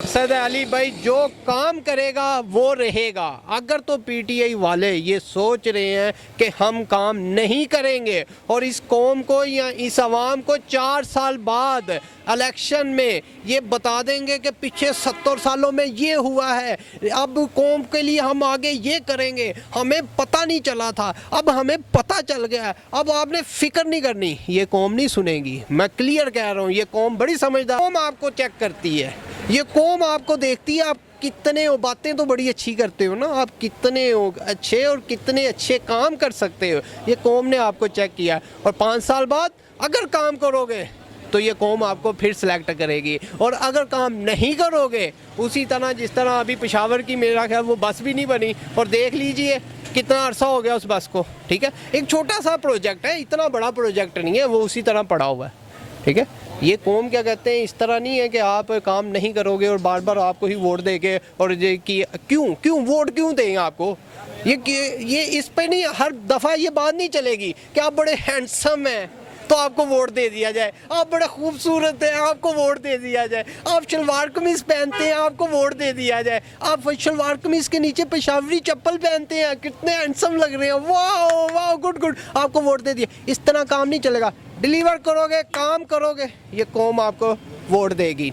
मकसद है अली भाई, जो काम करेगा वो रहेगा। अगर तो पीटीआई वाले ये सोच रहे हैं कि हम काम नहीं करेंगे और इस कौम को या इस आवाम को 4 साल बाद इलेक्शन में ये बता देंगे कि पिछले 70 सालों में ये हुआ है, अब कौम के लिए हम आगे ये करेंगे, हमें पता नहीं चला था, अब हमें पता चल गया, अब आपने फिक्र नहीं करनी, ये कौम नहीं सुनेगी। मैं क्लियर कह रहा हूँ, ये कौम बड़ी समझदार। कौम आपको चेक करती है, ये कौम आपको देखती है, आप कितने हो, बातें तो बड़ी अच्छी करते हो ना, आप कितने हो अच्छे और कितने अच्छे काम कर सकते हो, ये कौम ने आपको चेक किया। और 5 साल बाद अगर काम करोगे तो ये कौम आपको फिर सिलेक्ट करेगी, और अगर काम नहीं करोगे उसी तरह जिस तरह अभी पेशावर की मेरा ख्याल वो बस भी नहीं बनी, और देख लीजिए कितना अरसा हो गया उस बस को। ठीक है, एक छोटा सा प्रोजेक्ट है, इतना बड़ा प्रोजेक्ट नहीं है, वो उसी तरह पड़ा हुआ है। ठीक है, ये कौम क्या कहते हैं, इस तरह नहीं है कि आप काम नहीं करोगे और बार बार आपको ही वोट देके, और ये कि क्यों वोट क्यों देंगे आपको, ये इस पे नहीं, हर दफ़ा ये बात नहीं चलेगी कि आप बड़े हैंडसम हैं तो आपको वोट दे दिया जाए, आप बड़े खूबसूरत हैं आपको वोट दे दिया जाए, आप शलवार कमीज़ पहनते हैं आपको वोट दे दिया जाए, आप शलवार कमीज़ के नीचे पेशावरी चप्पल पहनते हैं कितने हैंडसम लग रहे हैं, वाह वाह गुड, आपको वोट दे दिया। इस तरह काम नहीं चलेगा। डिलीवर करोगे, काम करोगे, ये कौम आपको वोट देगी।